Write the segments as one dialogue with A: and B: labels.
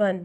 A: 1।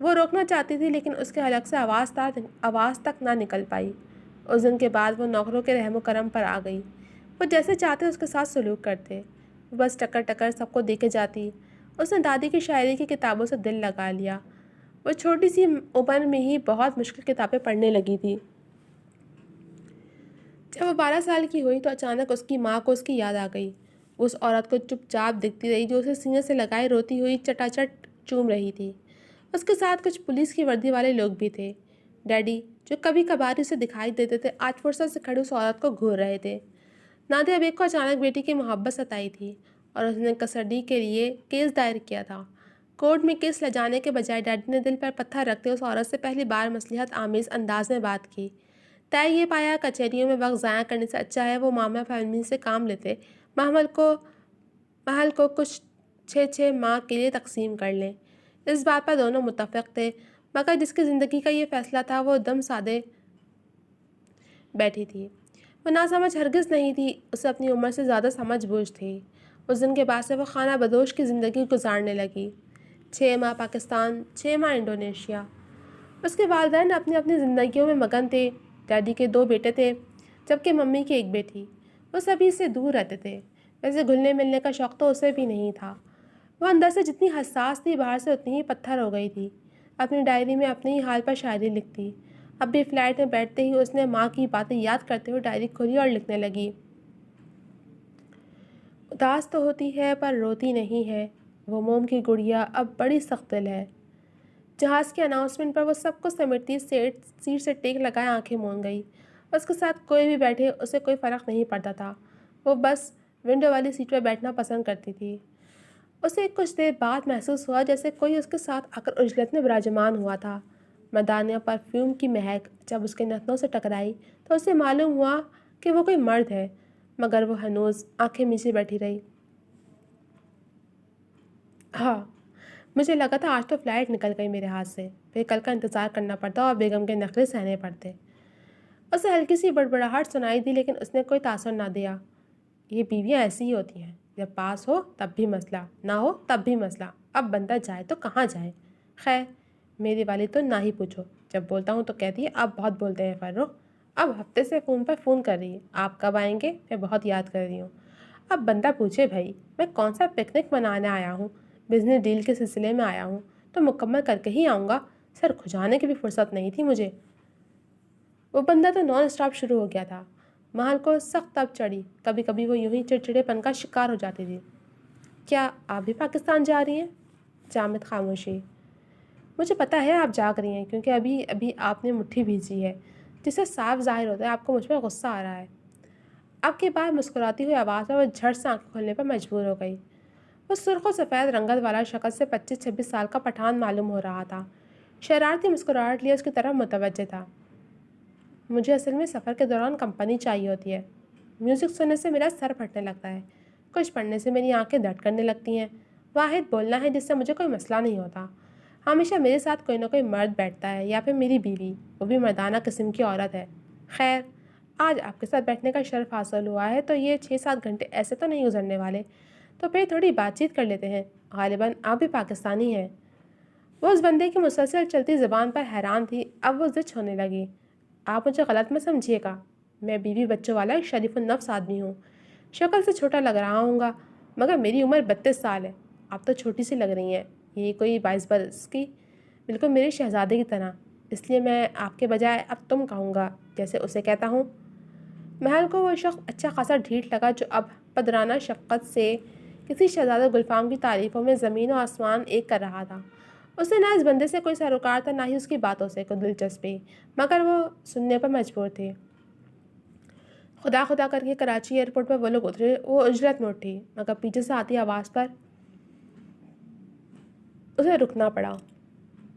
A: وہ روکنا چاہتی تھی لیکن اس کے حلق سے آواز تک نہ نکل پائی۔ اس دن کے بعد وہ نوکروں کے رحم و کرم پر آ گئی۔ وہ جیسے چاہتے اس کے ساتھ سلوک کرتے۔ وہ بس ٹکر ٹکر سب کو دے کے جاتی۔ اس نے دادی کی شاعری کی کتابوں سے دل لگا لیا۔ وہ چھوٹی سی عمر میں ہی بہت مشکل کتابیں پڑھنے لگی تھی۔ جب وہ 12 سال کی ہوئی تو اچانک اس کی ماں کو اس کی یاد آ گئی۔ وہ اس عورت کو چپ چاپ دکھتی رہی جو اسے سینے سے لگائے روتی ہوئی چٹاچٹ چوم رہی تھی۔ اس کے ساتھ کچھ پولیس کی وردی والے لوگ بھی تھے۔ ڈیڈی جو کبھی کبھار اسے دکھائی دیتے تھے آج فرصت سے کھڑے اس عورت کو گھور رہے تھے۔ نادیہ بیگ کو اچانک بیٹی کی محبت ستائی تھی اور اس نے کسٹڈی کے لیے کیس دائر کیا تھا۔ کورٹ میں کیس لجانے کے بجائے ڈیڈی نے دل پر پتھر رکھتے اس عورت سے پہلی بار مصلحت آمیز انداز میں بات کی۔ طے یہ پایا کچہریوں میں وقت ضائع کرنے سے اچھا ہے وہ ماما فہمی سے کام لیتے محل کو کچھ 6 ماہ کے لیے تقسیم کر لیں۔ اس بات پر دونوں متفق تھے مگر جس کی زندگی کا یہ فیصلہ تھا وہ دم سادے بیٹھی تھی۔ وہ ناسمجھ ہرگز نہیں تھی، اسے اپنی عمر سے زیادہ سمجھ بوجھ تھی۔ اس دن کے بعد سے وہ خانہ بدوش کی زندگی گزارنے لگی۔ 6 ماہ پاکستان، 6 ماہ انڈونیشیا۔ اس کے والدین اپنی اپنی زندگیوں میں مگن تھے۔ ڈیڈی کے 2 بیٹے تھے جبکہ ممی کی 1 بیٹی۔ وہ سبھی سے دور رہتے تھے۔ ویسے گھلنے ملنے کا شوق تو اسے بھی نہیں تھا۔ وہ اندر سے جتنی حساس تھی باہر سے اتنی ہی پتھر ہو گئی تھی۔ اپنی ڈائری میں اپنے ہی حال پر شاعری لکھتی۔ اب بھی فلائٹ میں بیٹھتے ہی اس نے ماں کی باتیں یاد کرتے ہوئے ڈائری کھولی اور لکھنے لگی۔ اداس تو ہوتی ہے پر روتی نہیں ہے، وہ موم کی گڑیا اب بڑی سخت دل ہے۔ جہاز کی اناؤنسمنٹ پر وہ سب کو سمیٹتی سیٹ سے ٹیک لگائے آنکھیں مون گئی۔ اس کے ساتھ کوئی بھی بیٹھے اسے کوئی فرق نہیں پڑتا تھا۔ وہ بس ونڈو والی سیٹ پر بیٹھنا پسند کرتی تھی۔ اسے کچھ دیر بعد محسوس ہوا جیسے کوئی اس کے ساتھ آ کر عجلت میں براجمان ہوا تھا۔ مدانیہ پرفیوم کی مہک جب اس کے نتنوں سے ٹکرائی تو اسے معلوم ہوا کہ وہ کوئی مرد ہے مگر وہ ہنوز آنکھیں میچے بیٹھی رہی۔ ہاں، مجھے لگا تھا آج تو فلائٹ نکل گئی میرے ہاتھ سے، پھر کل کا انتظار کرنا پڑتا اور بیگم کے نخرے سہنے پڑتے۔ اسے ہلکی سی بڑبڑاہٹ سنائی دی لیکن اس نے کوئی تاثر نہ دیا۔ یہ بیویاں ایسی ہی ہوتی ہیں، جب پاس ہو تب بھی مسئلہ، نہ ہو تب بھی مسئلہ، اب بندہ جائے تو کہاں جائے۔ خیر میری والی تو نہ ہی پوچھو، جب بولتا ہوں تو کہتی ہے آپ بہت بولتے ہیں فرخ، اب ہفتے سے فون پر فون کر رہی ہے آپ کب آئیں گے، میں بہت یاد کر رہی ہوں۔ اب بندہ پوچھے بھائی میں کون سا پکنک منانے آیا ہوں، بزنس ڈیل کے سلسلے میں آیا ہوں تو مکمل کر کے ہی آؤں گا، سر کھجانے کی بھی فرصت نہیں تھی مجھے۔ وہ بندہ تو نان اسٹاپ شروع ہو گیا تھا۔ محل کو سخت تب چڑھی، کبھی کبھی وہ یوں ہی چڑچڑے پن کا شکار ہو جاتی تھی۔ کیا آپ بھی پاکستان جا رہی ہیں؟ جامد خاموشی۔ مجھے پتہ ہے آپ جاگ رہی ہیں کیونکہ ابھی آپ نے مٹھی بھیجی ہے جس سے صاف ظاہر ہوتا ہے آپ کو مجھ پہ غصہ آ رہا ہے۔ اب کے بعد مسکراتی ہوئی آواز میں وہ جھٹ سے آنکھیں کھولنے پر مجبور ہو گئی۔ وہ سرخ و سفید رنگت والا شکل سے 25-26 سال کا پٹھان معلوم ہو رہا تھا۔ شرارتی مسکراہٹ لیے اس کی طرف متوجہ تھا۔ مجھے اصل میں سفر کے دوران کمپنی چاہیے ہوتی ہے۔ میوزک سننے سے میرا سر پھٹنے لگتا ہے، کچھ پڑھنے سے میری آنکھیں درد کرنے لگتی ہیں، واحد بولنا ہے جس سے مجھے کوئی مسئلہ نہیں ہوتا۔ ہمیشہ میرے ساتھ کوئی نہ کوئی مرد بیٹھتا ہے یا پھر میری بیوی، وہ بھی مردانہ قسم کی عورت ہے۔ خیر آج آپ کے ساتھ بیٹھنے کا شرف حاصل ہوا ہے تو یہ 6-7 گھنٹے ایسے تو نہیں گزرنے والے، تو پھر تھوڑی بات چیت کر لیتے ہیں، غالباً آپ بھی پاکستانی ہیں۔ وہ اس بندے کی مسلسل چلتی زبان پر حیران تھی، اب وہ زچ ہونے لگی۔ آپ مجھے غلط مت سمجھیے گا، میں بیوی بچوں والا ایک شریف النفس آدمی ہوں، شکل سے چھوٹا لگ رہا ہوں گا مگر میری عمر 32 سال ہے، آپ تو چھوٹی سی لگ رہی ہیں، یہی کوئی 22 برس کی، بالکل میرے شہزادے کی طرح، اس لیے میں آپ کے بجائے اب تم کہوں گا جیسے اسے کہتا ہوں۔ محل کو وہ شخص اچھا خاصا ڈھیٹ لگا جو اب پدرانہ شفقت سے کسی شہزادہ گلفام کی تعریفوں میں زمین و آسمان ایک کر رہا تھا۔ اسے نہ اس بندے سے کوئی سروکار تھا نہ ہی اس کی باتوں سے کوئی دلچسپی، مگر وہ سننے پر مجبور تھے۔ خدا خدا کر کے کراچی ایئرپورٹ پر وہ لوگ اترے۔ وہ اجرت میں اٹھی مگر پیچھے سے آتی آواز پر اسے رکنا پڑا۔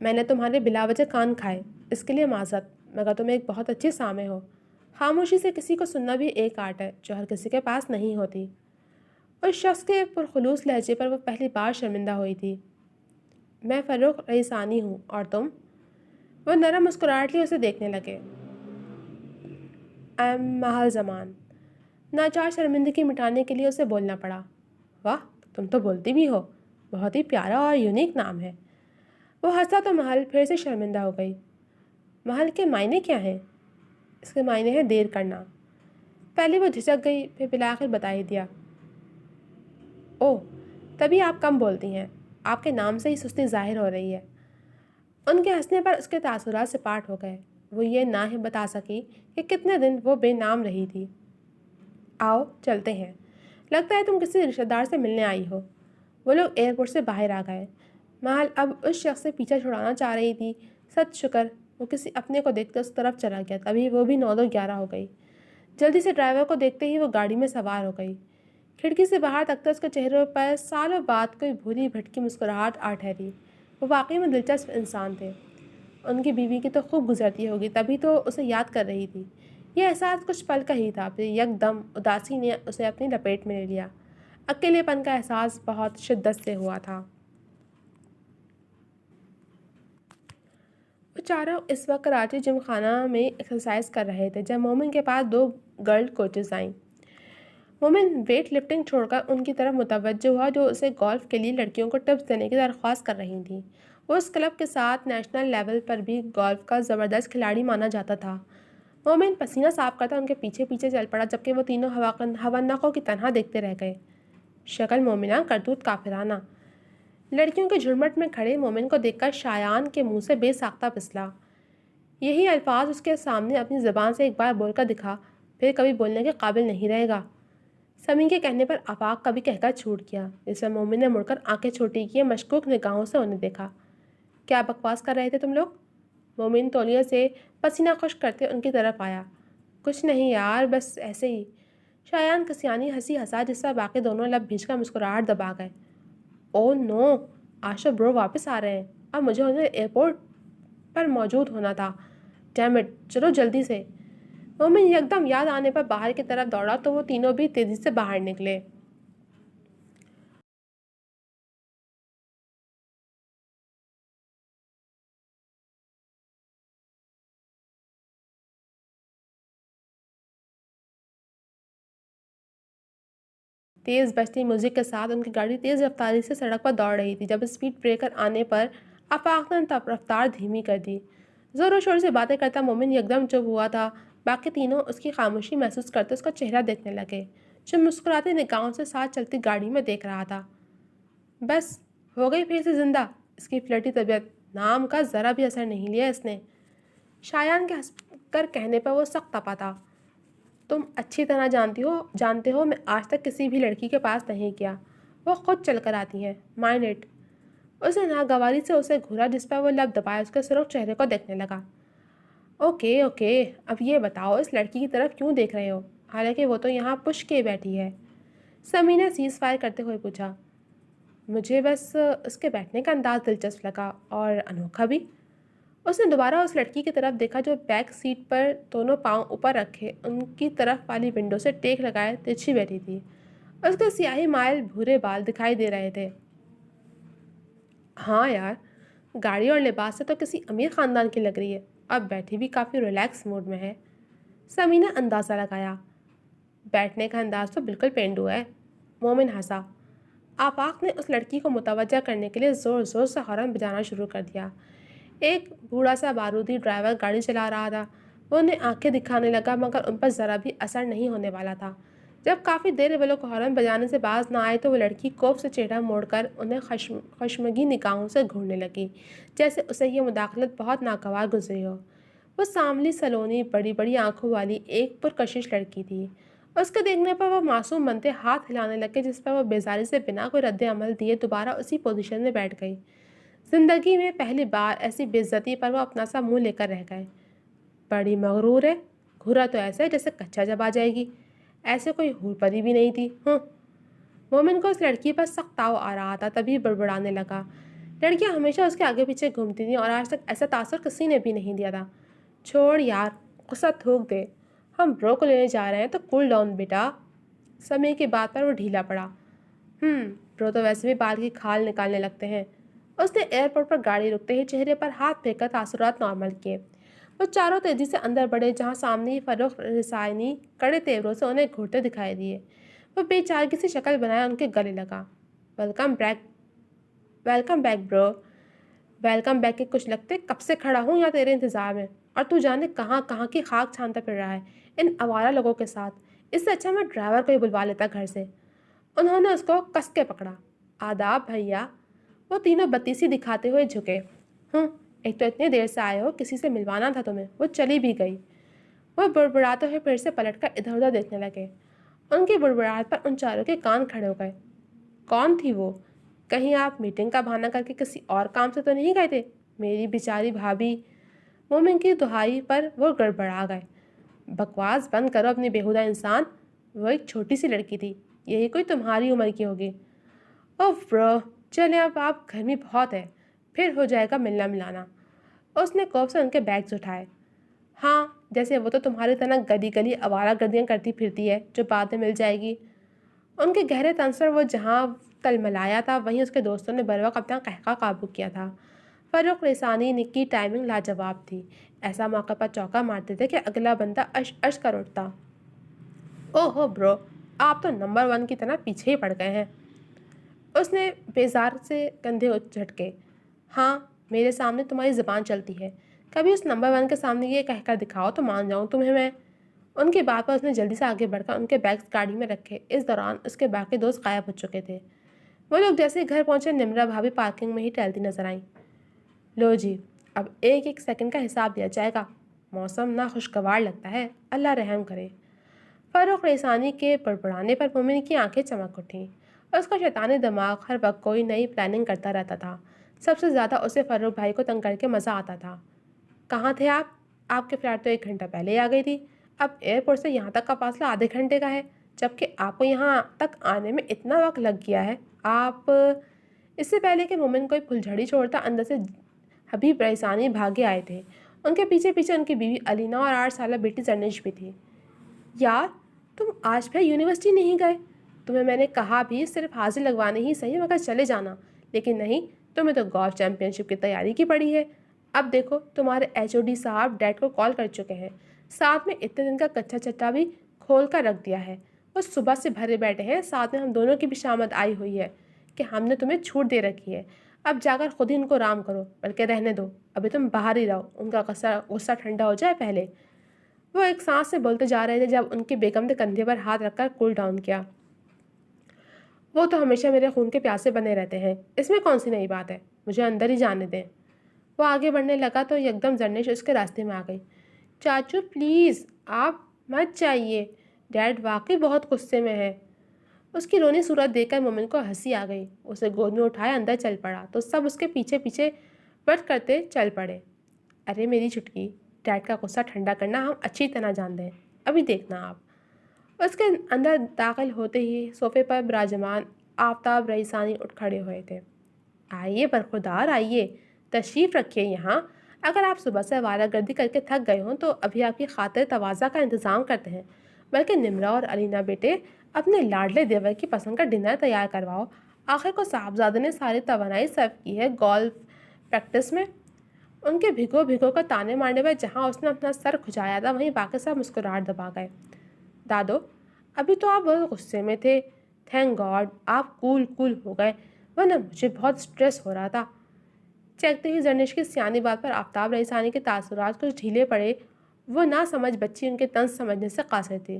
A: میں نے تمہارے بلا وجہ کان کھائے، اس کے لیے معذرت، مگر تم ایک بہت اچھی سامع ہو۔ خاموشی سے کسی کو سننا بھی ایک آرٹ ہے جو ہر کسی کے پاس نہیں ہوتی۔ اس شخص کے پرخلوص لہجے پر وہ پہلی بار شرمندہ ہوئی تھی۔ میں فروخ رئیسانی ہوں، اور تم؟ وہ نرم مسکراہٹ لیے اسے دیکھنے لگے۔ محل زمان۔ ناچار شرمندگی مٹانے کے لیے اسے بولنا پڑا۔ واہ تم تو بولتی بھی ہو، بہت ہی پیارا اور یونیک نام ہے۔ وہ ہنسا تو محل پھر سے شرمندہ ہو گئی۔ محل کے معنی کیا ہیں؟ اس کے معنی ہے دیر کرنا۔ پہلے وہ جھجک گئی، پھر بالآخر بتا ہی دیا۔ اوہ، تبھی آپ کم بولتی ہیں، آپ کے نام سے ہی سستی ظاہر ہو رہی ہے۔ ان کے ہنسنے پر اس کے تاثرات سے پاٹ ہو گئے۔ وہ یہ نہ ہی بتا سکی کہ کتنے دن وہ بے نام رہی تھی۔ آؤ چلتے ہیں، لگتا ہے تم کسی رشتہ دار سے ملنے آئی ہو۔ وہ لوگ ایئرپورٹ سے باہر آ گئے۔ محل اب اس شخص سے پیچھا چھڑانا چاہ رہی تھی۔ سچ شکر وہ کسی اپنے کو دیکھتے اس طرف چلا گیا، تبھی وہ بھی 9-11 ہو گئی۔ جلدی سے ڈرائیور کو دیکھتے ہی وہ گاڑی میں سوار ہو گئی۔ کھڑکی سے باہر تکتے اس کے چہرے پر سالوں بعد کوئی بھولی بھٹکی مسکراہٹ آ ٹھہری۔ وہ واقعی میں دلچسپ انسان تھے۔ ان کی بیوی کی تو خوب گزرتی ہوگی، تبھی تو اسے یاد کر رہی تھی۔ یہ احساس کچھ پل کا ہی تھا، پھر یکدم اداسی نے اسے اپنی لپیٹ میں لے لیا۔ اکیلے پن کا احساس بہت شدت سے ہوا تھا۔ وہ چاروں اس وقت کراچی جم خانہ میں ایکسرسائز کر رہے تھے جب مومن کے پاس 2 گرل کوچز آئیں۔ مومن ویٹ لفٹنگ چھوڑ کر ان کی طرف متوجہ ہوا جو اسے گولف کے لیے لڑکیوں کو ٹپس دینے کی درخواست کر رہی تھیں۔ وہ اس کلب کے ساتھ نیشنل لیول پر بھی گولف کا زبردست کھلاڑی مانا جاتا تھا۔ مومن پسینہ صاف کرتا ان کے پیچھے پیچھے چل پڑا، جبکہ وہ تینوں ہونقوں کی تنہا دیکھتے رہ گئے۔ شکل مومنہ، کرتوت کافرانہ۔ لڑکیوں کے جھرمٹ میں کھڑے مومن کو دیکھ کر شایان کے منہ سے بے ساختہ پسلا۔ یہی الفاظ اس کے سامنے اپنی زبان سے ایک بار بول کر دکھا، پھر کبھی بولنے کے قابل نہیں رہے گا۔ سمی کے کہنے پر آفاق کبھی کہہ کر چھوٹ گیا، جس سے مومن نے مڑ کر آنکھیں چھوٹی کیے مشکوک نگاہوں سے انہیں دیکھا۔ کیا بکواس کر رہے تھے تم لوگ؟ مومن تولیے سے پسینہ خشک کرتے ان کی طرف آیا۔ کچھ نہیں یار، بس ایسے ہی۔ شایان کسیانی ہنسی ہنسا، جس پر باقی دونوں لب بھیج کر مسکراہٹ دبا گئے۔ او نو، آشا برو واپس آ رہے ہیں، اب مجھے انہیں ایئرپورٹ پر موجود ہونا تھا۔ ڈیم اٹ، چلو جلدی سے۔ مومن یکدم یاد آنے پر باہر کی طرف دوڑا تو وہ تینوں بھی تیزی سے باہر نکلے۔ تیز بجتی میوزک کے ساتھ ان کی گاڑی تیز رفتاری سے سڑک پر دوڑ رہی تھی۔ جب اسپیڈ بریکر آنے پر آفاق نے رفتار دھیمی کر دی۔ زور و شور سے باتیں کرتا مومن یکدم چپ ہوا تھا۔ باقی تینوں اس کی خاموشی محسوس کرتے اس کا چہرہ دیکھنے لگے، جو مسکراتے نگاہوں سے ساتھ چلتی گاڑی میں دیکھ رہا تھا۔ بس ہو گئی پھر سے زندہ اس کی فلرٹی طبیعت، نام کا ذرا بھی اثر نہیں لیا اس نے۔ شایان کے ہنس کر کہنے پر وہ سخت تپا تھا۔ تم اچھی طرح جانتے ہو میں آج تک کسی بھی لڑکی کے پاس نہیں کیا، وہ خود چل کر آتی ہیں، مائنڈ اٹ۔ اس نے ناگواری سے اسے گھورا، جس پر وہ لب دبائے اس کے سرخ چہرے کو دیکھنے لگا۔ اوکے اوکے، اب یہ بتاؤ اس لڑکی کی طرف کیوں دیکھ رہے ہو، حالانکہ وہ تو یہاں پش کے بیٹھی ہے؟ سمی نے سیز فائر کرتے ہوئے پوچھا۔ مجھے بس اس کے بیٹھنے کا انداز دلچسپ لگا، اور انوکھا بھی۔ اس نے دوبارہ اس لڑکی کی طرف دیکھا جو بیک سیٹ پر دونوں پاؤں اوپر رکھے ان کی طرف والی ونڈو سے ٹیک لگائے ترچھی بیٹھی تھی۔ اس کے سیاہی مائل بھورے بال دکھائی دے رہے تھے۔ ہاں یار، گاڑی اور لباس سے تو کسی امیر خاندان کی لگ رہی ہے، اب بیٹھی بھی کافی ریلیکس موڈ میں ہے۔ سمی نے اندازہ لگایا۔ بیٹھنے کا انداز تو بالکل پینڈو ہے۔ مومن ہنسا۔ آفاق نے اس لڑکی کو متوجہ کرنے کے لیے زور زور سے ہارن بجانا شروع کر دیا۔ ایک بوڑھا سا بارودی ڈرائیور گاڑی چلا رہا تھا۔ وہ انہیں آنکھیں دکھانے لگا، مگر ان پر ذرا بھی اثر نہیں ہونے والا تھا۔ جب کافی دیر وہ لوگ ہارن بجانے سے باز نہ آئے تو وہ لڑکی کوف سے چہرہ موڑ کر انہیں خشمگین نگاہوں سے گھورنے لگی، جیسے اسے یہ مداخلت بہت ناگوار گزری ہو۔ وہ سانولی سلونی بڑی بڑی آنکھوں والی ایک پرکشش لڑکی تھی۔ اس کے دیکھنے پر وہ معصوم بنتے ہاتھ ہلانے لگے، جس پر وہ بیزاری سے بنا کوئی رد عمل دیے دوبارہ اسی پوزیشن میں بیٹھ گئی۔ زندگی میں پہلی بار ایسی بے عزتی پر وہ اپنا سا منہ لے کر رہ گئے۔ بڑی مغرور ہے، گھورا تو ایسے جیسے کچا جب آ جائے گی، ایسے کوئی حور پری بھی نہیں تھی۔ مومن کو اس لڑکی پر سخت تاؤ آ رہا تھا، تبھی بڑبڑانے لگا۔ لڑکیاں ہمیشہ اس کے آگے پیچھے گھومتی تھیں، اور آج تک ایسا تاثر کسی نے بھی نہیں دیا تھا۔ چھوڑ یار، غصہ تھوک دے، ہم برو کو لینے جا رہے ہیں تو کول ڈاؤن بیٹا۔ سمی کی بات پر وہ ڈھیلا پڑا۔ برو تو ویسے بھی بال کی کھال نکالنے لگتے ہیں۔ اس نے ایئرپورٹ پر گاڑی رکتے ہی چہرے پر ہاتھ پھینک کر تاثرات نارمل کیے۔ وہ چاروں تیزی سے اندر بڑھے، جہاں سامنے ہی فروخت رسائنی کڑے تیوروں سے انہیں گھورتے دکھائی دیے۔ وہ بے چارگی سی شکل بنائے ان کے گلے لگا۔ ویلکم بیک برو۔ ویلکم بیک کے کچھ لگتے کب سے کھڑا ہوں یا تیرے انتظار میں، اور تو جانے کہاں کہاں کی خاک چھانتا پھر رہا ہے ان آوارہ لوگوں کے ساتھ۔ اس سے اچھا میں ڈرائیور کو ہی بلوا لیتا گھر سے۔ انہوں نے اس کو کس کے پکڑا۔ آداب بھیا۔ وہ تینوں بتیسی دکھاتے ہوئے جھکے۔ ایک تو اتنی دیر سے آئے ہو، کسی سے ملوانا تھا تمہیں۔ وہ چلی بھی گئی۔ وہ بڑبڑاتے ہوئے پھر سے پلٹ کر ادھر ادھر دیکھنے لگے۔ ان کی بڑبڑاہٹ پر ان چاروں کے کان کھڑے ہو گئے۔ کون تھی وہ؟ کہیں آپ میٹنگ کا بہانہ کر کے کسی اور کام سے تو نہیں گئے تھے؟ میری بیچاری بھابھی۔ مومن کی دہائی پر وہ گڑبڑا گئے۔ بکواس بند کرو اپنی بےہودہ انسان۔ وہ ایک چھوٹی سی لڑکی تھی، یہی کوئی تمہاری عمر کی ہوگی۔ اوف برو، چلے اب آپ گرمی بہت ہے، پھر ہو جائے گا ملنا ملانا۔ اس نے کوپ سے ان کے بیگز اٹھائے۔ ہاں، جیسے وہ تو تمہاری طرح گلی گلی آوارہ گردیاں کرتی پھرتی ہے جو بعد میں مل جائے گی۔ ان کے گہرے تنس پر وہ جہاں تلملایا تھا وہیں اس کے دوستوں نے بروقت اپنا قہقہ قابو کیا تھا۔ فاروق ریسانی کی ٹائمنگ لاجواب تھی، ایسا موقع پر چوکا مارتے تھے کہ اگلا بندہ اش اش کر اٹھتا۔ اوہ برو، آپ تو نمبر 1 کی طرح پیچھے ہی پڑ گئے ہیں۔ اس نے بیزار سے کندھے جھٹکے۔ ہاں، میرے سامنے تمہاری زبان چلتی ہے، کبھی اس نمبر 1 کے سامنے یہ کہہ کر دکھاؤ تو مان جاؤں تمہیں میں۔ ان کی بات پر اس نے جلدی سے آگے بڑھ کر ان کے بیگز گاڑی میں رکھے۔ اس دوران اس کے باقی دوست غائب ہو چکے تھے۔ وہ لوگ جیسے ہی گھر پہنچے، نمرا بھابھی پارکنگ میں ہی ٹہلتی نظر آئیں۔ لو جی، اب ایک ایک سیکنڈ کا حساب دیا جائے گا۔ موسم نہ خوشگوار لگتا ہے، اللہ رحم کرے۔ فاروق ریسانی کے بڑبڑانے پر مومن کی آنکھیں چمک اٹھیں۔ اس کا شیطانی دماغ ہر وقت کوئی نئی پلاننگ کرتا رہتا تھا۔ سب سے زیادہ اسے فاروق بھائی کو تنگ کر کے مزہ آتا تھا۔ کہاں تھے آپ؟ آپ کے فلیٹ تو 1 گھنٹہ پہلے ہی آ گئی تھی، اب ایئرپورٹ سے یہاں تک کا فاصلہ آدھے گھنٹے کا ہے، جبکہ آپ کو یہاں تک آنے میں اتنا وقت لگ گیا ہے۔ آپ… اس سے پہلے کہ مومن کوئی پھلجھڑی چھوڑتا، اندر سے حبیب ریسانی بھاگے آئے تھے۔ ان کے پیچھے پیچھے ان کی بیوی علینا اور 8 سالہ بیٹی زرنش بھی تھی۔ یار، تم آج بھی یونیورسٹی نہیں گئے؟ تمہیں میں نے کہا بھی صرف حاضر لگوانے ہی صحیح مگر چلے جانا، لیکن نہیں، تمہیں تو گولف چیمپئن شپ کی تیاری کی پڑی ہے۔ اب دیکھو، تمہارے HOD صاحب ڈیڈ کو کال کر چکے ہیں، ساتھ میں اتنے دن کا کچا چٹا بھی کھول کر رکھ دیا ہے۔ وہ صبح سے بھرے بیٹھے ہیں، ساتھ میں ہم دونوں کی بھی شامت آئی ہوئی ہے کہ ہم نے تمہیں چھوٹ دے رکھی ہے۔ اب جا کر خود ہی ان کو رام کرو، بلکہ رہنے دو، ابھی تم باہر ہی رہو، ان کا غصہ ٹھنڈا ہو جائے پہلے۔ وہ ایک سانس سے بولتے جا رہے تھے جب ان کی بیگم نے کندھے پر ہاتھ رکھ کر کول ڈاؤن کیا۔ وہ تو ہمیشہ میرے خون کے پیاسے بنے رہتے ہیں، اس میں کون سی نئی بات ہے؟ مجھے اندر ہی جانے دیں۔ وہ آگے بڑھنے لگا تو یکدم زرنش اس کے راستے میں آ گئی۔ چاچو پلیز، آپ مت جائیے، ڈیڈ واقعی بہت غصے میں ہے۔ اس کی رونی صورت دیکھ کر مومن کو ہنسی آ گئی۔ اسے گود میں اٹھائے اندر چل پڑا تو سب اس کے پیچھے پیچھے بٹ کرتے چل پڑے۔ ارے میری چٹکی، ڈیڈ کا غصہ ٹھنڈا کرنا ہم اچھی طرح جانتے ہیں، ابھی دیکھنا آپ۔ اس کے اندر داخل ہوتے ہی صوفے پر براجمان آفتاب ریسانی اٹھ کھڑے ہوئے تھے۔ آئیے برخودار، آئیے، تشریف رکھیے یہاں۔ اگر آپ صبح سے آوارہ گردی کر کے تھک گئے ہوں تو ابھی آپ کی خاطر تواضع کا انتظام کرتے ہیں، بلکہ نمرا اور علینا بیٹے اپنے لاڈلے دیور کی پسند کا ڈنر تیار کرواؤ۔ آخر کو صاحبزادے نے ساری توانائی صرف کی ہے گولف پریکٹس میں۔ ان کے بھگو بھگو کر تانے مارنے پر جہاں اس نے اپنا سر کھجایا تھا وہیں باقی سب مسکراہٹ دبا گئے۔ دادو، ابھی تو آپ بہت غصے میں تھے، تھینک گاڈ آپ کول ہو گئے، ورنہ مجھے بہت سٹریس ہو رہا تھا۔ چیکتے ہی زرنش کی سیانی بات پر آفتاب ریسانی کے تاثرات کچھ ڈھیلے پڑے۔ وہ نہ سمجھ بچی ان کے طنز سمجھنے سے قاصر تھی۔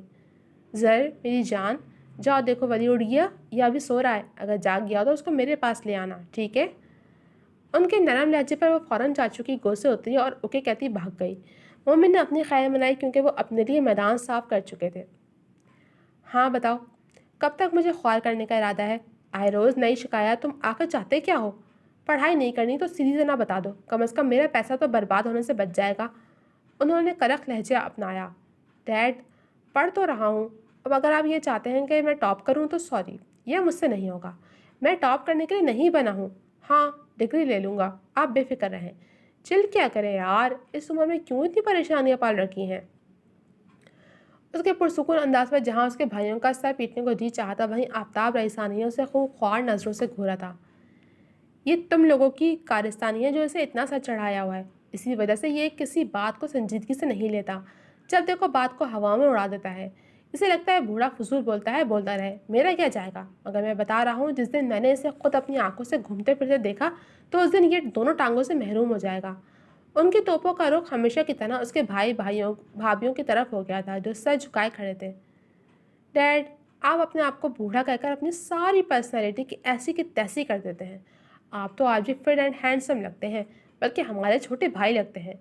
A: زر میری جان، جاؤ دیکھو ولی اٹھ گیا یا ابھی سو رہا ہے، اگر جاگ گیا تو اس کو میرے پاس لے آنا، ٹھیک ہے؟ ان کے نرم لہجے پر وہ فوراً چاچو کی گود سے اتری اور اوکے کہتی بھاگ گئی۔ مومن نے اپنی خیر منائی کیونکہ وہ اپنے لیے میدان صاف کر چکے تھے۔ ہاں بتاؤ، کب تک مجھے خوار کرنے کا ارادہ ہے؟ آئے روز نئی شکایت، تم آخر چاہتے کیا ہو؟ پڑھائی نہیں کرنی تو سیدھی سے نہ بتا دو، کم از کم میرا پیسہ تو برباد ہونے سے بچ جائے گا۔ انہوں نے کرخ لہجہ اپنایا۔ ڈیڈ، پڑھ تو رہا ہوں، اب اگر آپ یہ چاہتے ہیں کہ میں ٹاپ کروں تو سوری، یہ مجھ سے نہیں ہوگا۔ میں ٹاپ کرنے کے لیے نہیں بنا ہوں۔ ہاں، ڈگری لے لوں گا، آپ بے فکر رہیں۔ چل کیا کریں یار، اس عمر میں کیوں اتنی پریشانیاں پال رکھی ہیں؟ اس کے پرسکون انداز پر جہاں اس کے بھائیوں کا سر پیٹنے کو جی چاہتا وہیں آفتاب ریسانیوں سے خوب خوار نظروں سے گھورا تھا۔ یہ تم لوگوں کی کارستانی ہے جو اسے اتنا سر چڑھایا ہوا ہے، اسی وجہ سے یہ کسی بات کو سنجیدگی سے نہیں لیتا، جب دیکھو بات کو ہوا میں اڑا دیتا ہے۔ اسے لگتا ہے بوڑھا فضول بولتا ہے، بولتا رہے، میرا کیا جائے گا، مگر میں بتا رہا ہوں جس دن میں نے اسے خود اپنی آنکھوں سے گھومتے پھرتے دیکھا تو اس دن یہ دونوں ٹانگوں سے محروم ہو جائے گا۔ ان کی توپوں کا رخ ہمیشہ کی طرح اس کے بھابھیوں کی طرف ہو گیا تھا جو سر جھکائے کھڑے تھے۔ ڈیڈ، آپ اپنے آپ کو بوڑھا کہہ کر اپنی ساری پرسنالٹی کی ایسی کی تیسی کر دیتے ہیں۔ آپ تو آج بھی فٹ اینڈ ہینڈسم لگتے ہیں، بلکہ ہمارے چھوٹے بھائی لگتے ہیں۔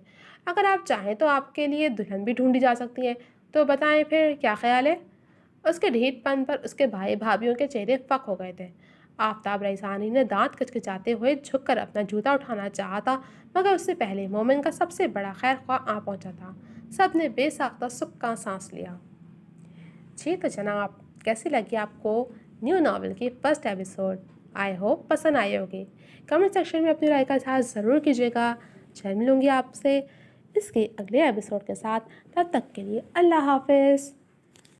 A: اگر آپ چاہیں تو آپ کے لیے دلہن بھی ڈھونڈی جا سکتی ہے، تو بتائیں پھر کیا خیال ہے؟ اس کے ڈھیٹ پن پر اس کے بھائی بھابھیوں کے چہرے فک ہو گئے تھے۔ آفتاب رئیسانی نے دانت کچکچاتے ہوئے جھک کر اپنا جوتا اٹھانا چاہا تھا، مگر اس سے پہلے مومن کا سب سے بڑا خیر خواہ آ پہنچا تھا۔ سب نے بے ساختہ سکھ کا سانس لیا۔ جی تو جناب، کیسی لگی آپ کو نیو ناول کی فرسٹ ایپیسوڈ؟ آئی ہوپ پسند آئی ہوگی۔ کمنٹ سیکشن میں اپنی رائے کا اظہار ضرور کیجیے گا۔ جلد ملوں گی آپ سے اس کے اگلے ایپیسوڈ کے ساتھ، تب تک کے لیے اللہ حافظ۔